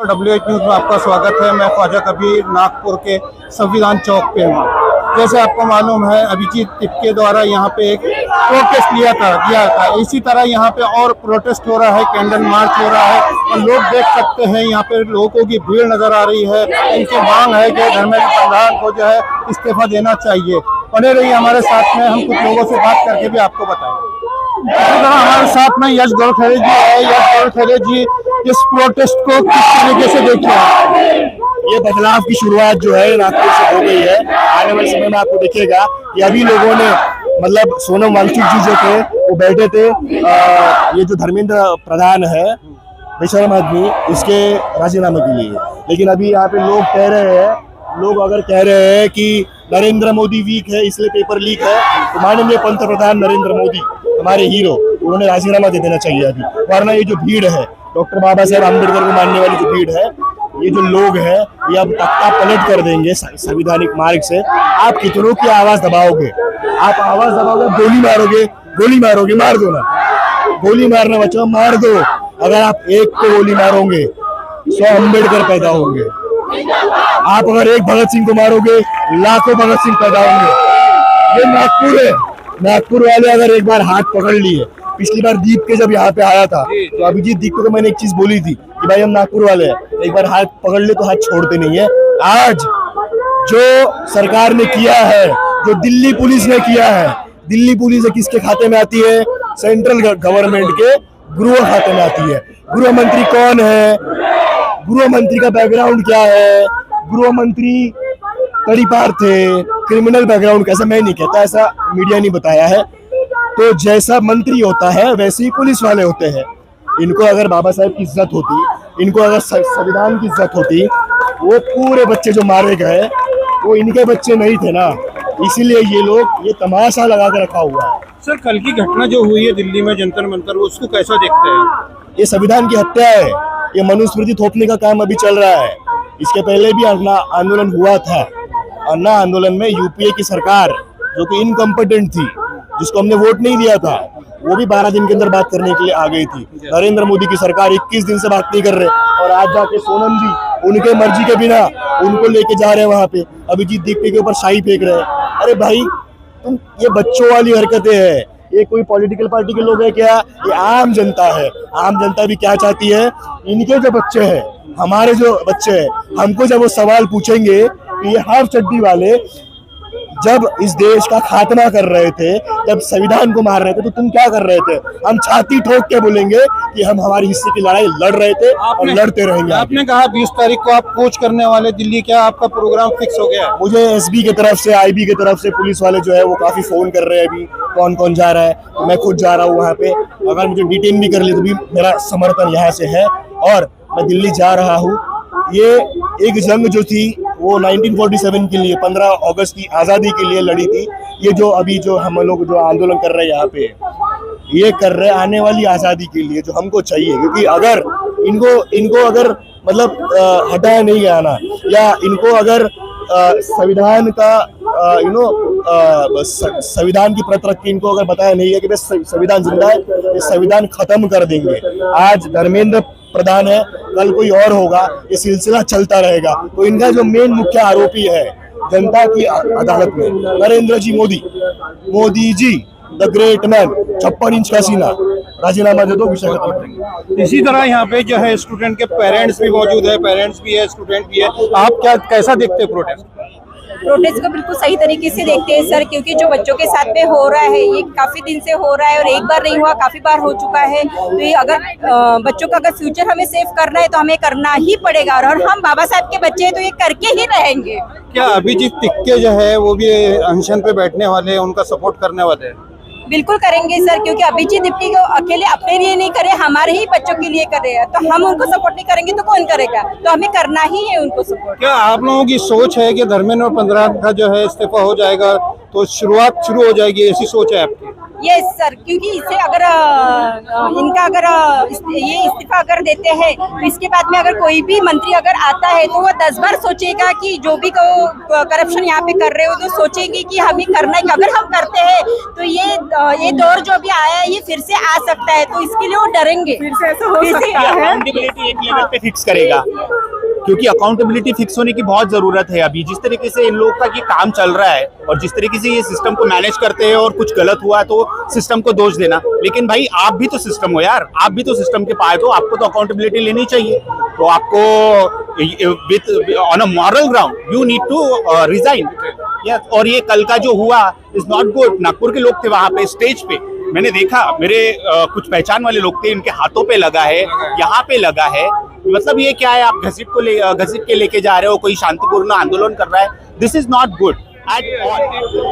WH news में आपका स्वागत है। मैं ख्वाजा कबीर नागपुर के संविधान चौक पे हूँ। जैसे आपको मालूम है, अभिजीत तिपके द्वारा यहाँ पे एक प्रोटेस्ट किया था। इसी तरह यहाँ पे और प्रोटेस्ट हो रहा है, कैंडल मार्च हो रहा है और लोग देख सकते हैं यहाँ पे लोगों की भीड़ नजर आ रही है। इनकी मांग है कि धर्मेंद्र प्रधान को जो है इस्तीफा देना चाहिए। बने रहिए हमारे साथ में, हम कुछ लोगों से बात करके भी आपको बताएंगे। इसी तरह हमारे साथ में यश गोरखले जी है। यश गोरखले जी, इस प्रोटेस्ट को किस तरीके से देखिए? ये बदलाव की शुरुआत जो है नागपुर से हो गई है। आने वाले समय में आपको दिखेगा कि अभी लोगों ने मतलब सोनम वांगचुक जी जो थे वो बैठे थे, ये जो धर्मेंद्र प्रधान है बेशरम आदमी, उसके राजीनामे के लिए। लेकिन अभी यहाँ पे लोग कह रहे हैं, अगर कह रहे हैं कि नरेंद्र मोदी वीक है इसलिए पेपर लीक है, तो माननीय पंतप्रधान नरेंद्र मोदी हमारे हीरो, उन्होंने राजीनामा दे देना चाहिए अभी। वरना ये जो भीड़ है, डॉक्टर बाबा साहेब अम्बेडकर को मानने वाली जो भीड़ है, ये जो लोग हैं, ये अब तख्ता पलट कर देंगे संवैधानिक मार्ग से। आप कितनों की आवाज दबाओगे? आप आवाज दबाओगे, गोली मारोगे, मार दो ना। गोली मारना बच्चों, मार दो। अगर आप एक को गोली मारोगे 100 अम्बेडकर पैदा होंगे। आप अगर एक भगत सिंह को मारोगे लाखों भगत सिंह पैदा होंगे। ये नागपुर है। नागपुर वाले अगर एक बार हाथ पकड़ लिए, पिछली बार दीप के जब यहाँ पे आया था तो अभिजीत दीप को मैंने एक चीज बोली थी कि भाई हम नागपुर वाले हैं, एक बार हाथ पकड़ ले तो हाथ छोड़ते नहीं है। आज जो सरकार ने किया है, जो दिल्ली पुलिस ने किया है, दिल्ली पुलिस किसके खाते में आती है? सेंट्रल गवर्नमेंट के गृह खाते में आती है। गृह मंत्री कौन है? गृह मंत्री का बैकग्राउंड क्या है? गृह मंत्री तड़ीपार थे, क्रिमिनल बैकग्राउंड कैसा मैं नहीं कहता, ऐसा मीडिया ने बताया है। तो जैसा मंत्री होता है वैसे ही पुलिस वाले होते हैं। इनको अगर बाबा साहेब की इज्जत होती, इनको अगर संविधान की इज्जत होती, वो पूरे बच्चे जो मारे गए वो इनके बच्चे नहीं थे ना, इसीलिए ये लोग ये तमाशा लगा के रखा हुआ है। सर, कल की घटना जो हुई है दिल्ली में जंतर मंतर, उसको कैसा देखते हैं? ये संविधान की हत्या है। ये मनुस्मृति थोपने का काम अभी चल रहा है। इसके पहले भी अन्ना आंदोलन हुआ था। अन्ना आंदोलन में यूपीए की सरकार जो कि इनकम्पिटेंट थी, जिसको हमने वोट नहीं दिया था, वो भी 12 दिन के अंदर बात करने के लिए आ गई थी। नरेंद्र मोदी की सरकार 21 दिन से बात नहीं कर रहे, और आज जाके सोनम जी उनके मर्जी के बिना उनको लेके जा रहे हैं वहां पे, अभिजीत दीपके के ऊपर शाही फेंक रहे हैं। अरे भाई, तुम ये बच्चों वाली हरकतें हैं। ये कोई पॉलिटिकल पार्टी के लोग हैं क्या? ये आम जनता है। आम जनता भी क्या चाहती है? इनके जो बच्चे हैं, हमारे जो बच्चे हैं, हमको जब वो सवाल पूछेंगे कि ये हाफ चड्डी वाले जब इस देश का खात्मा कर रहे थे, जब संविधान को मार रहे थे, तो तुम क्या कर रहे थे? हम छाती ठोक के बोलेंगे कि हम हमारे हिस्से की लड़ाई लड़ रहे थे और लड़ते रहेंगे। आपने कहा 20 तारीख को आप कूच करने वाले दिल्ली, क्या आपका प्रोग्राम फिक्स हो गया? मुझे एसबी की तरफ से, आईबी की तरफ से पुलिस वाले जो है वो काफी फोन कर रहे हैं अभी, कौन कौन जा रहा है। तो मैं खुद जा रहा हूँ वहाँ पे। अगर मुझे डिटेन भी कर ली तो भी मेरा समर्थन यहाँ से है, और मैं दिल्ली जा रहा हूँ। ये एक जंग जो थी वो 1947 के लिए, 15 अगस्त की आज़ादी के लिए लड़ी थी। ये जो अभी जो हम लोग जो आंदोलन कर रहे हैं यहाँ पे, ये कर रहे हैं आने वाली आज़ादी के लिए जो हमको चाहिए। क्योंकि अगर इनको अगर मतलब हटाया नहीं गया ना, या इनको अगर संविधान का संविधान की प्रत रख के इनको अगर बताया नहीं है कि संविधान जिंदा है, ये संविधान खत्म कर देंगे। आज धर्मेंद्र प्रधान है, कल कोई और होगा, ये सिलसिला चलता रहेगा। तो इनका जो मेन मुख्य आरोपी है जनता की अदालत में, नरेंद्र जी Modi ji the great man, 56 inch का सीना, राजीनामा दे दो, विषय खत्म करेंगे। इसी तरह यहाँ पे जो है स्टूडेंट के पेरेंट्स भी मौजूद है, पेरेंट्स भी है, स्टूडेंट भी है। आप कैसा देखते हैं प्रोटेस्ट को? बिल्कुल सही तरीके से देखते हैं सर, क्योंकि जो बच्चों के साथ में हो रहा है ये काफी दिन से हो रहा है, और एक बार नहीं हुआ, काफी बार हो चुका है। तो ये अगर बच्चों का अगर फ्यूचर हमें सेव करना है तो हमें करना ही पड़ेगा, और हम बाबा साहब के बच्चे हैं तो ये करके ही रहेंगे। क्या अभिजीत तिपके जो है वो भी अनशन पे बैठने वाले हैं, उनका सपोर्ट करने वाले हैं? बिल्कुल करेंगे सर, क्योंकि अभिजीत तिपके को अकेले अपने लिए नहीं करे, हमारे ही बच्चों के लिए कर रहे हैं। तो हम उनको सपोर्ट नहीं करेंगे तो कौन करेगा? तो हमें करना ही है उनको सपोर्ट। क्या आप लोगों की सोच है कि धर्मेंद्र प्रधान का जो है इस्तीफा हो जाएगा तो शुरुआत शुरू हो जाएगी, ऐसी सोच है आपकी? ये सर, क्योंकि इसे अगर इनका अगर ये इस्तीफा अगर देते हैं तो इसके बाद में अगर कोई भी मंत्री अगर आता है तो वो 10 बार सोचेगा कि जो भी करप्शन यहाँ पे कर रहे हो तो सोचेगी कि हमें करना है। अगर हम करते हैं तो ये दौर जो भी आया है ये फिर से आ सकता है, तो इसके लिए वो डरेंगे, फिर से ऐसा हो सकता है। अकाउंटेबिलिटी एक लेवल पे फिक्स करेगा, क्योंकि अकाउंटेबिलिटी फिक्स होने की बहुत जरूरत है। अभी जिस तरीके से इन लोगों का ये काम चल रहा है और जिस तरीके से ये सिस्टम को मैनेज करते हैं और कुछ गलत हुआ तो सिस्टम को दोष देना, लेकिन भाई आप भी तो सिस्टम हो यार, आप भी तो सिस्टम के पार्ट हो, आपको तो अकाउंटेबिलिटी लेनी चाहिए। तो आपको with on a moral ground you need to resign. और ये कल का जो हुआ इज नॉट गुड। नागपुर के लोग थे वहां पे स्टेज पे, मैंने देखा, मेरे कुछ पहचान वाले लोग थे, इनके हाथों पे लगा है, यहाँ पे लगा है। मतलब ये क्या है, आप घसीट के लेके जा रहे हो, कोई शांतिपूर्ण आंदोलन कर रहा है, this is not good at all.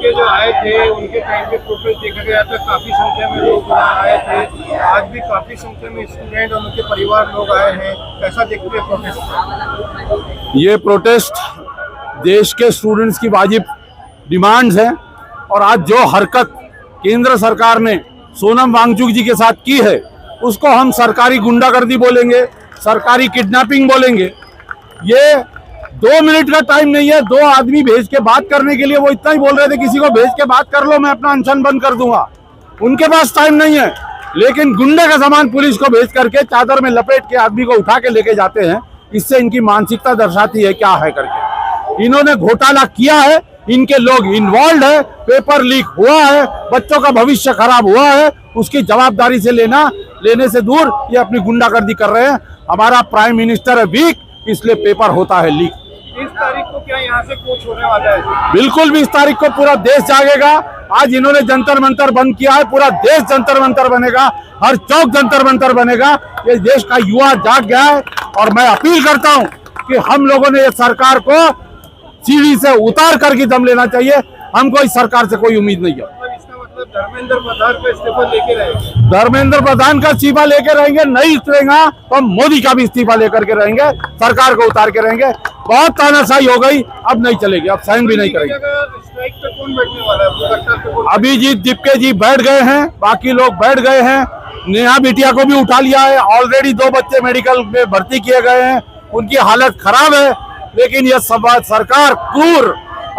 के जो आए थे उनके टाइम पे प्रोटेस्ट देखा गया था, काफी संख्या में लोग आए थे। आज भी काफी संख्या में स्टूडेंट और उनके परिवार लोग आए हैं, कैसा देखते हैं प्रोटेस्ट? ये प्रोटेस्ट देश के स्टूडेंट्स की वाजिब डिमांड्स हैं, और आज जो हरकत केंद्र सरकार ने सोनम वांगचुक जी के साथ की है उसको हम सरकारी गुंडागर्दी बोलेंगे, सरकारी किडनैपिंग बोलेंगे। ये 2 मिनट का टाइम नहीं है, 2 आदमी भेज के बात करने के लिए, वो इतना ही बोल रहे थे किसी को भेज के बात कर लो, मैं अपना अनशन बंद कर दूंगा। उनके पास टाइम नहीं है, लेकिन गुंडे का सामान पुलिस को भेज करके चादर में लपेट के आदमी को उठा के लेके जाते हैं। इससे इनकी मानसिकता दर्शाती है क्या है करके। इन्होंने घोटाला किया है, इनके लोग इन्वॉल्व है, पेपर लीक हुआ है, बच्चों का भविष्य खराब हुआ है, उसकी जवाबदारी से लेने से दूर ये अपनी गुंडागर्दी कर रहे हैं। हमारा प्राइम मिनिस्टर है वीक, इसलिए पेपर होता है लीक। 30 तारीख को क्या यहाँ से कूच होने वाला है? बिल्कुल 20 तारीख को पूरा देश जागेगा। आज इन्होंने जंतर मंतर बंद किया है, पूरा देश जंतर मंतर बनेगा, हर चौक जंतर मंतर बनेगा। ये देश का युवा जाग गया है, और मैं अपील करता हूँ कि हम लोगों ने ये सरकार को सीढ़ी से उतार करके दम लेना चाहिए। हमको इस सरकार से कोई उम्मीद नहीं है। इसका मतलब धर्मेंद्र प्रधान का इस्तीफा लेके रहेंगे? धर्मेंद्र प्रधान का इस्तीफा लेके रहेंगे, नहीं उतरेगा तो हम मोदी का भी इस्तीफा लेकर के रहेंगे, सरकार को उतार के रहेंगे। बहुत तानाशाही हो गई, अब नहीं चलेगी, अब साइन भी नहीं करेंगे। स्ट्राइक पे कौन बैठने वाला है? अभिजीत दीपके जी बैठ गए हैं, बाकी लोग बैठ गए हैं। नेहा बिटिया को भी उठा लिया है, ऑलरेडी 2 बच्चे मेडिकल में भर्ती किए गए हैं, उनकी हालत खराब है। लेकिन यह सरकार क्रूर,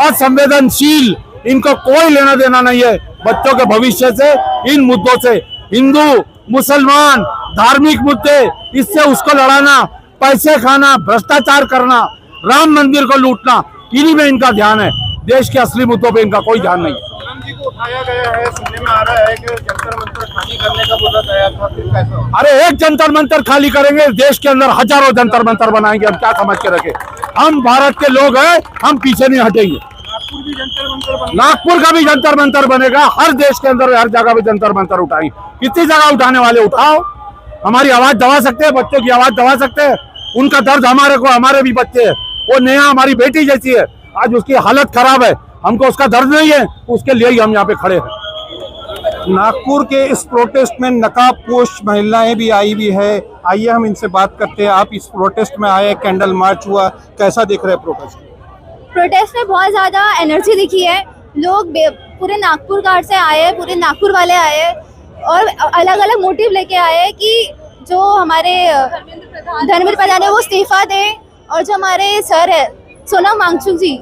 असंवेदनशील, इनको कोई लेना देना नहीं है बच्चों के भविष्य से, इन मुद्दों से। हिंदू मुसलमान धार्मिक मुद्दे, इससे उसको लड़ाना, पैसे खाना, भ्रष्टाचार करना, राम मंदिर को लूटना, इन्हीं में इनका ध्यान है। देश के असली मुद्दों पे इनका कोई ध्यान नहीं। सोनम जी को उठाया गया है, सुनने में आ रहा है कि जंतर मंतर खाली करने का बोला गया था, फिर कैसा हो? अरे एक जंतर मंतर खाली करेंगे, देश के अंदर हजारों जंतर मंतर बनाएंगे। हम क्या समझ के रखे, हम भारत के लोग हैं, हम पीछे नहीं हटेंगे। नागपुर भी जंतर मंतर बना, नागपुर का भी जंतर मंतर बनेगा, हर देश के अंदर हर जगह पे जंतर मंतर उठाएंगे। कितनी जगह उठाने वाले, उठाओ, हमारी आवाज दबा सकते हैं, बच्चों की आवाज दबा सकते हैं। उनका दर्द हमारे भी बच्चे हैं। वो नेहा हमारी बेटी जैसी है, आज उसकी हालत खराब है, हमको उसका दर्द नहीं है, उसके लिए ही हम यहाँ पे खड़े हैं। नागपुर के इस प्रोटेस्ट में नकाबपोश महिलाएं भी आई हुई है, आइए हम इनसे बात करते हैं। आप इस प्रोटेस्ट में आए, कैंडल मार्च हुआ, कैसा दिख रहा है प्रोटेस्ट? प्रोटेस्ट में बहुत ज़्यादा एनर्जी दिखी है। लोग पूरे नागपुर घाट से आए हैं, पूरे नागपुर वाले आए हैं, और अलग अलग मोटिव लेके आए हैं कि जो हमारे धर्मेंद्र प्रधान है वो इस्तीफा दे, और जो हमारे सर है सोनम वांगचुक जी,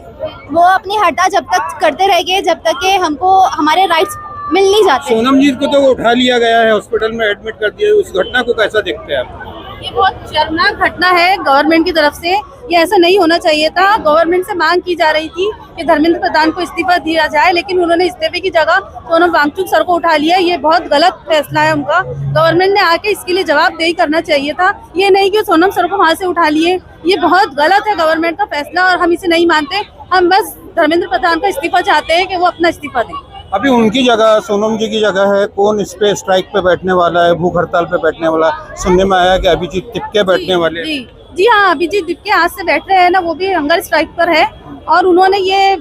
वो अपनी हटा जब तक करते रहेंगे जब तक कि हमको हमारे राइट्स मिल नहीं जाते। सोनम जी को तो उठा लिया गया है, हॉस्पिटल में एडमिट कर दिया है, उस घटना को कैसा देखते हैं आप? ये बहुत शर्मनाक घटना है गवर्नमेंट की तरफ से, ये ऐसा नहीं होना चाहिए था। गवर्नमेंट से मांग की जा रही थी कि धर्मेंद्र प्रधान को इस्तीफा दिया जाए, लेकिन उन्होंने इस्तीफे की जगह सोनम वांगचुक सर को उठा लिया। ये बहुत गलत फैसला है उनका। गवर्नमेंट ने आके इसके लिए जवाबदेही करना चाहिए था, ये नहीं कि सोनम सर को वहाँ से उठा लिए। ये बहुत गलत है गवर्नमेंट का फैसला, और हम इसे नहीं मानते। हम बस धर्मेंद्र प्रधान का इस्तीफा चाहते हैं कि वो अपना इस्तीफा दें। अभी उनकी जगह, सोनम जी की जगह है, कौन इस पे स्ट्राइक पे बैठने वाला है, भूख हड़ताल पे बैठने वाला? सुनने में आया कि अभिजीत तिपके बैठने वाले। जी हाँ, अभिजीत तिपके आज से बैठ रहे हैं ना, वो भी हंगर स्ट्राइक पर है, और उन्होंने ये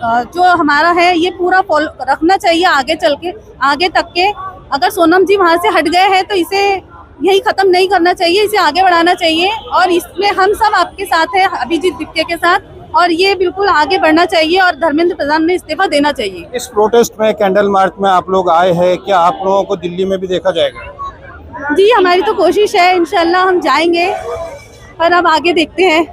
जो हमारा है ये पूरा फॉलो रखना चाहिए आगे चल के, आगे तक के। अगर सोनम जी वहाँ से हट गए हैं तो इसे यही खत्म नहीं करना चाहिए, इसे आगे बढ़ाना चाहिए, और इसमें हम सब आपके साथ हैं, अभिजीत तिपके के साथ, और ये बिल्कुल आगे बढ़ना चाहिए और धर्मेंद्र प्रधान ने इस्तीफा देना चाहिए। इस प्रोटेस्ट में कैंडल मार्च में आप लोग आए हैं, क्या आप लोगों को दिल्ली में भी देखा जाएगा? जी हमारी तो कोशिश है, इंशाल्लाह हम जाएंगे, पर अब आगे देखते हैं।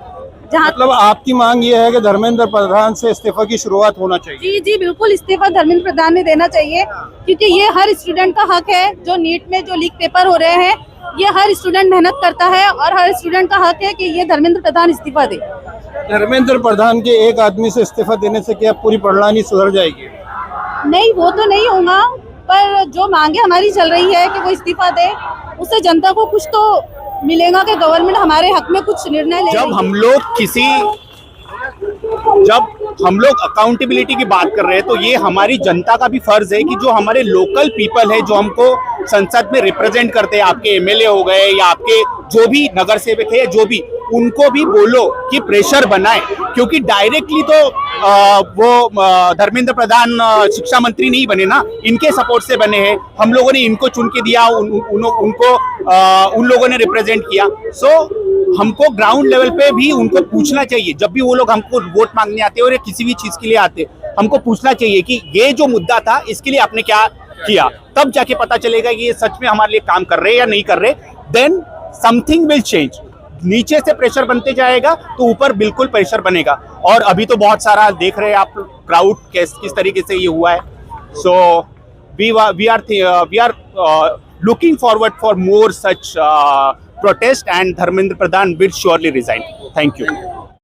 जहाँ मतलब आपकी मांग ये है कि धर्मेंद्र प्रधान से इस्तीफा की शुरुआत होना चाहिए? जी जी बिल्कुल इस्तीफा धर्मेंद्र प्रधान ने देना चाहिए, क्योंकि ये हर स्टूडेंट का हक है। जो नीट में जो लीक पेपर हो रहे हैं, ये हर स्टूडेंट मेहनत करता है और हर स्टूडेंट का हक है कि ये धर्मेंद्र प्रधान इस्तीफा दे। धर्मेंद्र प्रधान के एक आदमी से इस्तीफा देने से क्या पूरी प्रणाली सुधर जाएगी? नहीं, वो तो नहीं होगा, पर जो मांगे हमारी चल रही है कि वो इस्तीफा दे, उससे जनता को कुछ तो मिलेगा कि गवर्नमेंट हमारे हक में कुछ निर्णय ले। जब हम लोग अकाउंटेबिलिटी की बात कर रहे हैं तो ये हमारी जनता का भी फर्ज है कि जो हमारे लोकल पीपल है, जो हमको संसद में रिप्रेजेंट करते हैं, आपके एमएलए हो गए या आपके जो भी नगर सेवक है, जो भी, उनको भी बोलो कि प्रेशर बनाए, क्योंकि डायरेक्टली तो वो धर्मेंद्र प्रधान शिक्षा मंत्री नहीं बने ना, इनके सपोर्ट से बने हैं। हम लोगों ने इनको चुन के दिया, उन लोगों ने रिप्रेजेंट किया। सो हमको ग्राउंड लेवल पे भी उनको पूछना चाहिए, जब भी वो लोग हमको वोट मांगने आते हैं और किसी भी चीज के लिए आते, हमको पूछना चाहिए कि ये जो मुद्दा था इसके लिए आपने क्या किया, तब जाके पता चलेगा कि ये सच में हमारे लिए काम कर रहे हैं या नहीं कर रहे। Then something will change. नीचे से प्रेशर बनते जाएगा तो ऊपर बिल्कुल प्रेशर बनेगा। और अभी तो बहुत सारा देख रहे हैं आप, क्राउड किस तरीके से ये हुआ है। So we are looking forward for more such protest, and Dharmendra Pradhan will surely resign. Thank you.